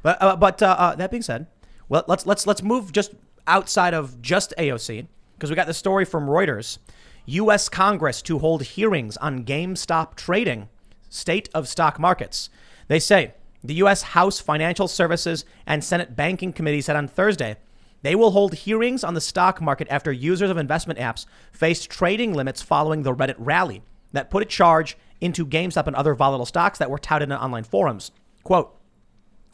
But that being said, well, let's move just outside of just AOC, because we got the story from Reuters. U.S. Congress to hold hearings on GameStop trading, state of stock markets. They say the U.S. House Financial Services and Senate Banking Committee said on Thursday they will hold hearings on the stock market after users of investment apps faced trading limits following the Reddit rally that put a charge into GameStop and other volatile stocks that were touted in online forums. Quote,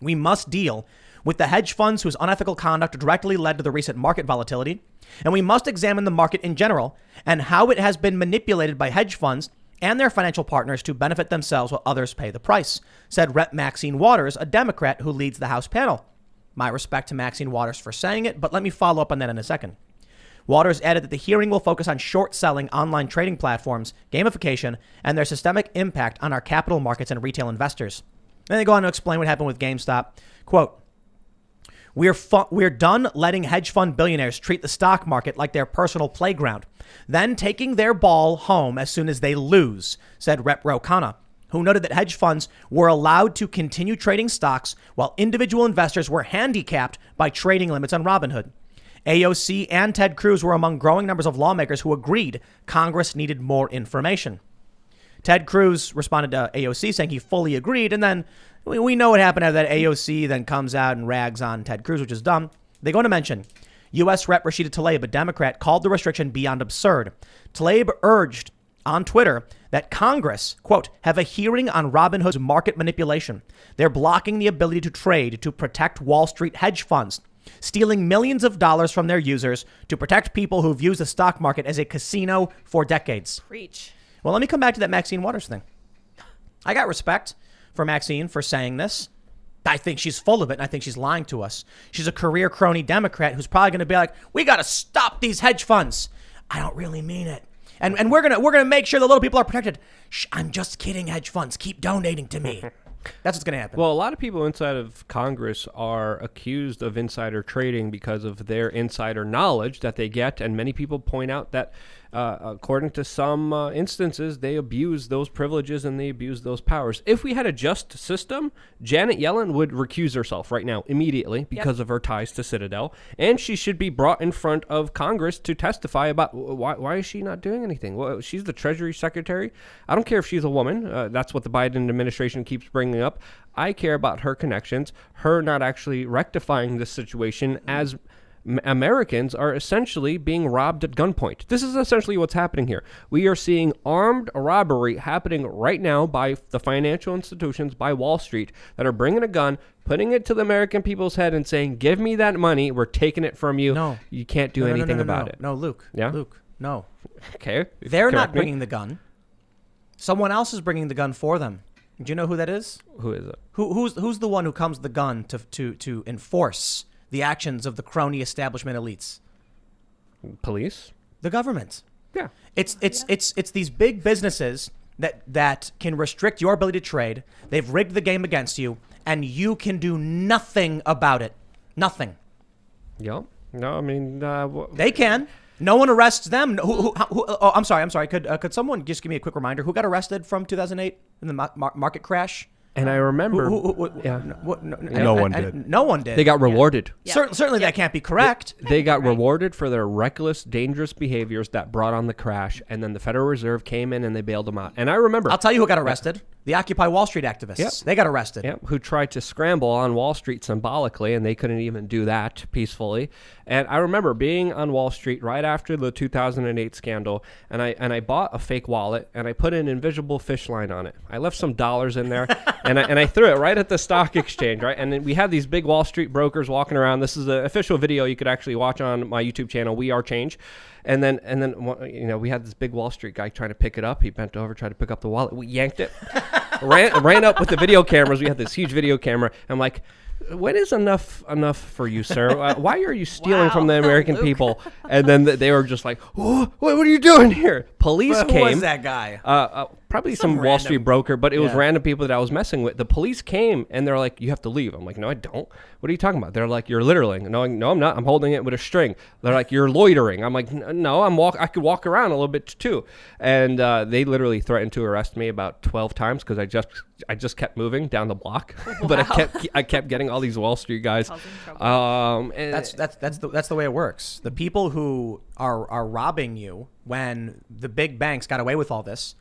"We must deal with the hedge funds whose unethical conduct directly led to the recent market volatility, and we must examine the market in general and how it has been manipulated by hedge funds and their financial partners to benefit themselves while others pay the price," said Rep. Maxine Waters, a Democrat who leads the House panel. My respect to Maxine Waters for saying it, but let me follow up on that in a second. Waters added that the hearing will focus on short selling online trading platforms, gamification, and their systemic impact on our capital markets and retail investors. Then they go on to explain what happened with GameStop. Quote, We're done letting hedge fund billionaires treat the stock market like their personal playground, then taking their ball home as soon as they lose," said Rep. Ro Khanna, who noted that hedge funds were allowed to continue trading stocks while individual investors were handicapped by trading limits on Robinhood. AOC and Ted Cruz were among growing numbers of lawmakers who agreed Congress needed more information. Ted Cruz responded to AOC saying he fully agreed, and then we know what happened after that. AOC then comes out and rags on Ted Cruz, which is dumb. They go on to mention U.S. Rep. Rashida Tlaib, a Democrat, called the restriction beyond absurd. Tlaib urged on Twitter that Congress, quote, "have a hearing on Robinhood's market manipulation. They're blocking the ability to trade to protect Wall Street hedge funds, stealing millions of dollars from their users to protect people who've used the stock market as a casino for decades." Preach. Well, let me come back to that Maxine Waters thing. I got respect for Maxine for saying this. I think she's full of it, and I think she's lying to us. She's a career crony Democrat who's probably going to be like, "We got to stop these hedge funds." I don't really mean it. And we're gonna make sure the little people are protected. Shh, I'm just kidding, hedge funds. Keep donating to me. That's what's going to happen. Well, a lot of people inside of Congress are accused of insider trading because of their insider knowledge that they get. And many people point out that according to some instances, they abuse those privileges and they abuse those powers. If we had a just system, Janet Yellen would recuse herself right now immediately because of her ties to Citadel. And she should be brought in front of Congress to testify about why is she not doing anything? Well, she's the Treasury Secretary. I don't care if she's a woman. That's what the Biden administration keeps bringing up. I care about her connections, her not actually rectifying this situation as Americans are essentially being robbed at gunpoint. This is essentially what's happening here. We are seeing armed robbery happening right now by the financial institutions, by Wall Street, that are bringing a gun, putting it to the American people's head and saying, "Give me that money. We're taking it from you. No. You can't do anything about it." No, Luke. Yeah? Luke, no. Okay. They're not Correct me. bringing the gun. Someone else is bringing the gun for them. Do you know who that is? Who is it? Who's the one who comes with the gun to enforce the actions of the crony establishment elites? Police? The government. Yeah. It's these big businesses that can restrict your ability to trade. They've rigged the game against you, and you can do nothing about it. Nothing. Yep. No, I mean, They can. No one arrests them. Oh, I'm sorry. Could someone just give me a quick reminder? Who got arrested from 2008 in the market crash? and I remember, No one did. No one did. they got rewarded. Yeah. Certainly that can't be correct. They got rewarded for their reckless, dangerous behaviors that brought on the crash, and then the Federal Reserve came in and they bailed them out. And I remember, I'll tell you who got arrested. The Occupy Wall Street activists. Yep. They got arrested. who tried to scramble on Wall Street symbolically, and they couldn't even do that peacefully. And I remember being on Wall Street right after the 2008 scandal, and I bought a fake wallet, and I put an invisible fish line on it. I left some dollars in there, and I threw it right at the stock exchange, right? And then we had these big Wall Street brokers walking around. This is an official video you could actually watch on my YouTube channel, We Are Change. And then we had this big Wall Street guy trying to pick it up. He bent over, tried to pick up the wallet. We yanked it, ran up with the video cameras. We had this huge video camera. I'm like, when is enough for you, sir? Why are you stealing from the American people? And then they were just like, what are you doing here? Police came. Who was that guy? Probably some Wall random- Street broker, but it was Yeah. random people that I was messing with. The police came and they're like, you have to leave. I'm like, no, I don't. What are you talking about? They're like, you're littering. No, I'm not. I'm holding it with a string. They're like, you're loitering. I'm like, no, I could walk around a little bit too. And they literally threatened to arrest me about 12 times because I just kept moving down the block, but I kept getting causing all these Wall Street guys. And That's the way it works. The people who are robbing you when the big banks got away with all this,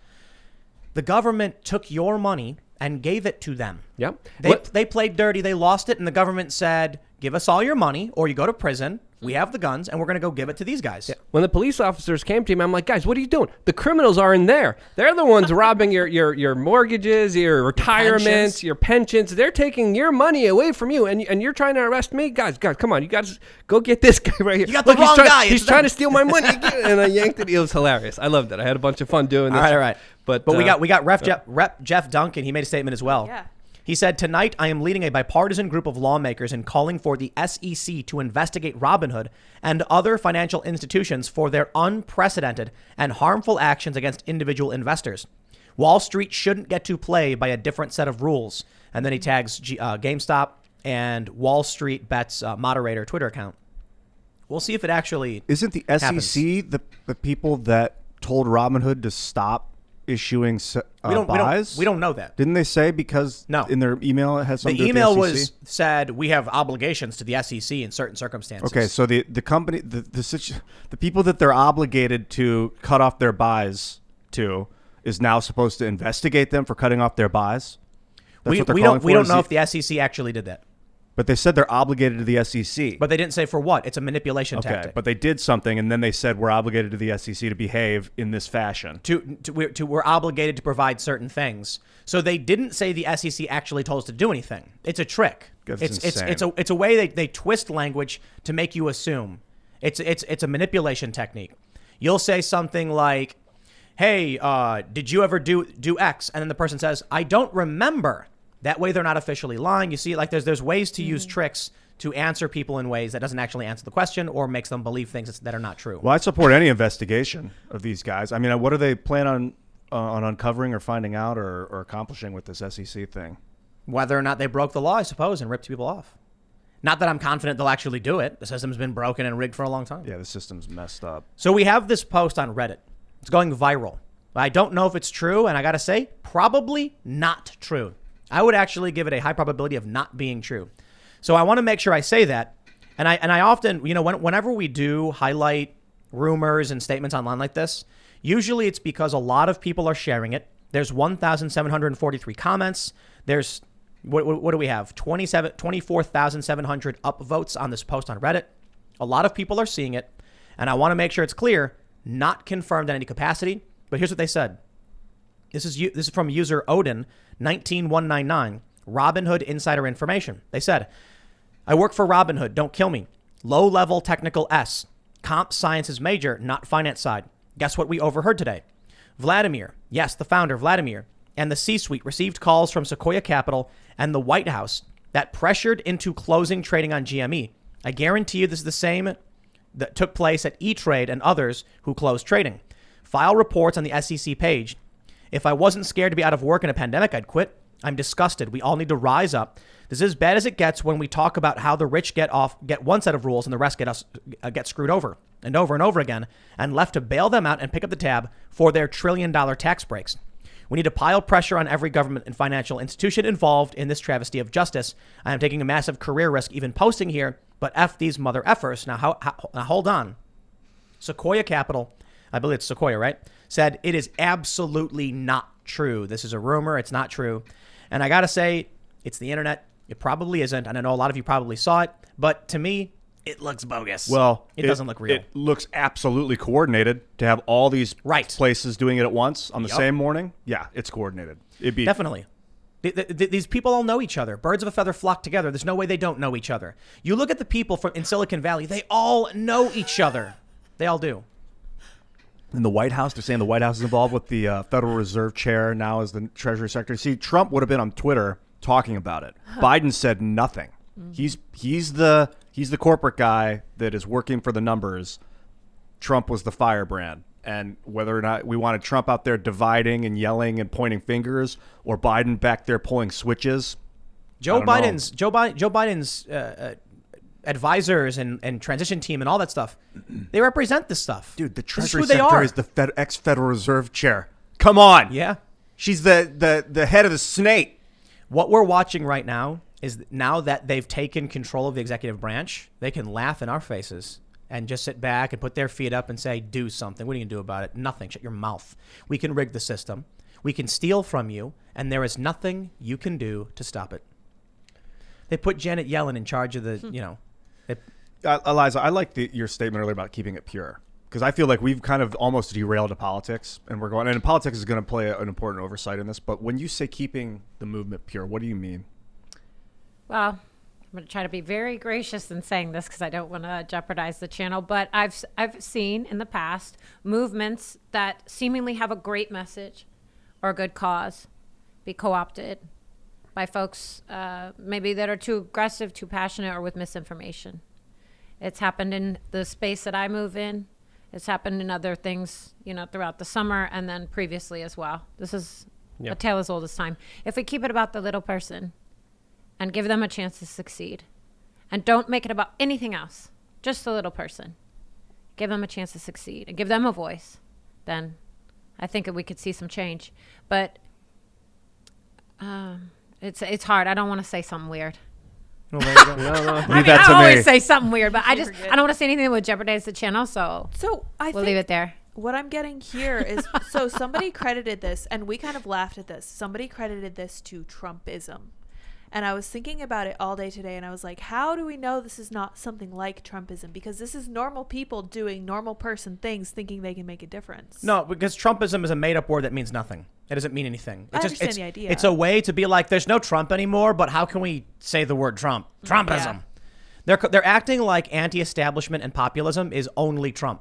the government took your money and gave it to them. Yep. They played dirty. They lost it, and the government said, "Give us all your money, or you go to prison. We have the guns, and we're going to go give it to these guys." Yeah. When the police officers came to me, I'm like, guys, what are you doing? The criminals are in there. They're the ones robbing your mortgages, your retirements, your pensions. They're taking your money away from you, and you're trying to arrest me? Guys, come on. You got to go get this guy right here. You got the wrong guy. He's trying to steal my money again. And I yanked it. It was hilarious. I loved it. I had a bunch of fun doing this. All right. But we got Rep Jeff Duncan. He made a statement as well. Yeah. He said, "Tonight, I am leading a bipartisan group of lawmakers in calling for the SEC to investigate Robinhood and other financial institutions for their unprecedented and harmful actions against individual investors. Wall Street shouldn't get to play by a different set of rules." And then he tags GameStop and Wall Street Bets moderator Twitter account. We'll see if it actually isn't the SEC the people that told Robinhood to stop issuing buys? We don't know that. Didn't they say because No. in their email it has something The to do email with the SEC? said we have obligations to the SEC in certain circumstances. Okay, so the company, the people that they're obligated to cut off their buys to is now supposed to investigate them for cutting off their buys? That's what they're calling for? We don't know if the SEC actually did that. But they said they're obligated to the SEC. But they didn't say for what. It's a manipulation tactic. But they did something, and then they said we're obligated to the SEC to behave in this fashion. We're obligated to provide certain things. So they didn't say the SEC actually told us to do anything. It's a trick. That's It's a way they twist language to make you assume. It's a manipulation technique. You'll say something like, "Hey, did you ever do X?" And then the person says, "I don't remember." That way they're not officially lying. You see, like there's ways to use tricks to answer people in ways that doesn't actually answer the question or makes them believe things that are not true. Well, I support any investigation of these guys. I mean, what do they plan on uncovering or finding out or accomplishing with this SEC thing? Whether or not they broke the law, I suppose, and ripped people off. Not that I'm confident they'll actually do it. The system's been broken and rigged for a long time. Yeah, the system's messed up. So we have this post on Reddit. It's going viral. I don't know if it's true, and I got to say, probably not true. I would actually give it a high probability of not being true. So I want to make sure I say that. And I often, whenever we do highlight rumors and statements online like this, usually it's because a lot of people are sharing it. There's 1,743 comments. There's, what do we have? 24,700 upvotes on this post on Reddit. A lot of people are seeing it. And I want to make sure it's clear, not confirmed in any capacity. But here's what they said. This is from user Odin 19199, Robinhood insider information. They said, "I work for Robinhood. Don't kill me. Low-level technical S. Comp sciences major, not finance side. Guess what we overheard today? Vladimir, yes, the founder, Vladimir, and the C-suite received calls from Sequoia Capital and the White House that pressured into closing trading on GME. I guarantee you this is the same that took place at E-Trade and others who closed trading. File reports on the SEC page. If I wasn't scared to be out of work in a pandemic, I'd quit. I'm disgusted. We all need to rise up. This is as bad as it gets when we talk about how the rich get one set of rules and the rest get screwed over and over again and left to bail them out and pick up the tab for their $1 trillion tax breaks. We need to pile pressure on every government and financial institution involved in this travesty of justice. I am taking a massive career risk even posting here, but F these mother effers." Now, now hold on. Sequoia Capital, I believe it's Sequoia, right? Said it is absolutely not true. This is a rumor. It's not true. And I got to say, it's the internet. It probably isn't. And I know a lot of you probably saw it. But to me, it looks bogus. Well, it doesn't look real. It looks absolutely coordinated to have all these places doing it at once on the same morning. Yeah, it's coordinated. It'd be definitely. These people all know each other. Birds of a feather flock together. There's no way they don't know each other. You look at the people in Silicon Valley. They all know each other. They all do. In the White House, they're saying the White House is involved with the Federal Reserve chair now as the Treasury Secretary. See, Trump would have been on Twitter talking about it. Biden said nothing. He's the corporate guy that is working for the numbers. Trump was the firebrand. And whether or not we wanted Trump out there dividing and yelling and pointing fingers, or Biden back there pulling switches, Joe Biden's advisors and transition team and all that stuff, they represent this stuff. Dude, the Treasury Secretary is the ex-Federal Reserve chair. Come on. Yeah. She's the head of the snake. What we're watching right now is now that they've taken control of the executive branch, they can laugh in our faces and just sit back and put their feet up and say, do something. What are you going to do about it? Nothing. Shut your mouth. We can rig the system. We can steal from you, and there is nothing you can do to stop it. They put Janet Yellen in charge of the, Eliza, I like your statement earlier about keeping it pure, because I feel like we've kind of almost derailed to politics, and politics is going to play an important oversight in this. But when you say keeping the movement pure, what do you mean? Well, I'm going to try to be very gracious in saying this because I don't want to jeopardize the channel. But I've seen in the past movements that seemingly have a great message or a good cause be co-opted by folks maybe that are too aggressive, too passionate, or with misinformation. It's happened in the space that I move in. It's happened in other things, throughout the summer and then previously as well. This is a tale as old as time. If we keep it about the little person and give them a chance to succeed and don't make it about anything else, just the little person, give them a chance to succeed and give them a voice, then I think that we could see some change. But it's hard. I don't want to say something weird. Well, there you go. I always say something weird, but I don't want to say anything that would jeopardize the channel, so I we'll leave it there. What I'm getting here is, so somebody credited this, and we kind of laughed at this. Somebody credited this to Trumpism. And I was thinking about it all day today, and I was like, how do we know this is not something like Trumpism? Because this is normal people doing normal person things, thinking they can make a difference. No, because Trumpism is a made-up word that means nothing. It doesn't mean anything. I understand the idea. It's a way to be like, there's no Trump anymore, but how can we say the word Trump? Trumpism. Yeah. They're acting like anti-establishment and populism is only Trump.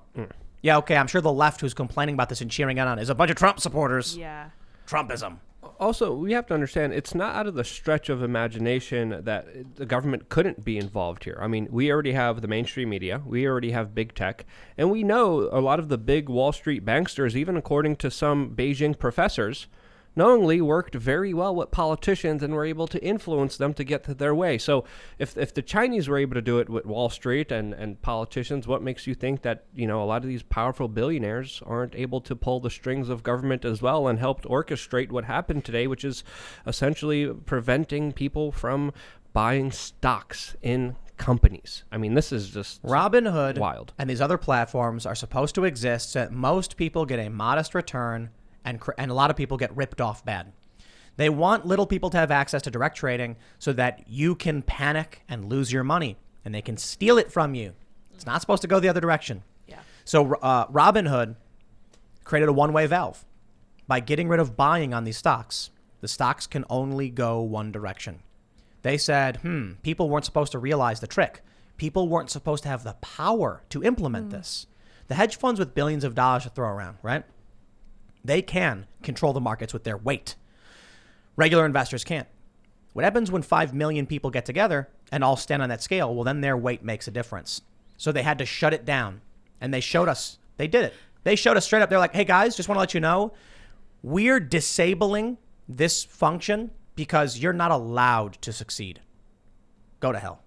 Yeah, okay, I'm sure the left who's complaining about this and cheering on is a bunch of Trump supporters. Yeah. Trumpism. Also, we have to understand it's not out of the stretch of imagination that the government couldn't be involved here. I mean, we already have the mainstream media, we already have big tech, and we know a lot of the big Wall Street banksters, even according to some Beijing professors, knowingly worked very well with politicians and were able to influence them to get their way. So if the Chinese were able to do it with Wall Street and politicians, what makes you think that, a lot of these powerful billionaires aren't able to pull the strings of government as well and helped orchestrate what happened today, which is essentially preventing people from buying stocks in companies? I mean, this is just Robinhood wild. And these other platforms are supposed to exist so that most people get a modest return and a lot of people get ripped off bad. They want little people to have access to direct trading so that you can panic and lose your money, and they can steal it from you. It's not supposed to go the other direction. Yeah. So Robinhood created a one-way valve. By getting rid of buying on these stocks, the stocks can only go one direction. They said, people weren't supposed to realize the trick. People weren't supposed to have the power to implement this. The hedge funds with billions of dollars to throw around, right? They can control the markets with their weight. Regular investors can't. What happens when 5 million people get together and all stand on that scale? Well, then their weight makes a difference. So they had to shut it down. And they showed us. They did it. They showed us straight up. They're like, hey, guys, just want to let you know, we're disabling this function because you're not allowed to succeed. Go to hell.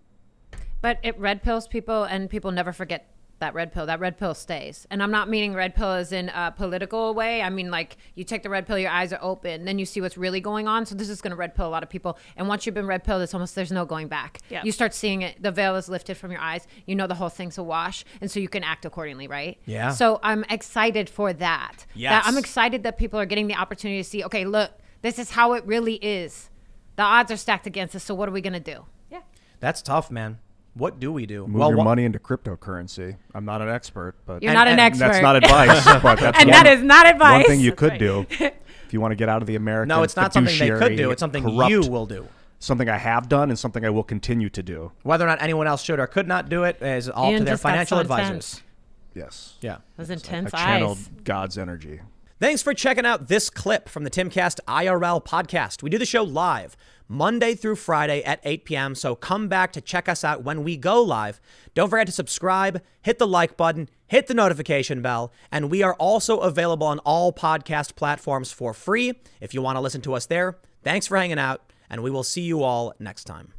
But it red pills people, and people never forget that red pill. That red pill stays. And I'm not meaning red pill as in a political way. I mean, like, you take the red pill, your eyes are open, then you see what's really going on. So this is going to red pill a lot of people. And once you've been red pilled, it's almost, there's no going back. Yeah. You start seeing it. The veil is lifted from your eyes. You know the whole thing's a wash. And so you can act accordingly, right? Yeah. So I'm excited for that. Yes. I'm excited that people are getting the opportunity to see, okay, look, this is how it really is. The odds are stacked against us. So what are we going to do? Yeah. That's tough, man. What do we do? Move your money into cryptocurrency. I'm not an expert, but You're not an expert. That's not advice. But that's that is not advice. One thing you That's could right. do if you want to get out of the American No, it's not something they could fiduciary, do. It's something corrupt, you will do. Something I have done and something I will continue to do. Whether or not anyone else should or could not do it is all Ian to their just got financial so advisors. intense. Yes. Yeah. Those intense I channeled eyes. God's energy. Thanks for checking out this clip from the Timcast IRL podcast. We do the show live Monday through Friday at 8 p.m. So come back to check us out when we go live. Don't forget to subscribe, hit the like button, hit the notification bell, and we are also available on all podcast platforms for free if you want to listen to us there. Thanks for hanging out, and we will see you all next time.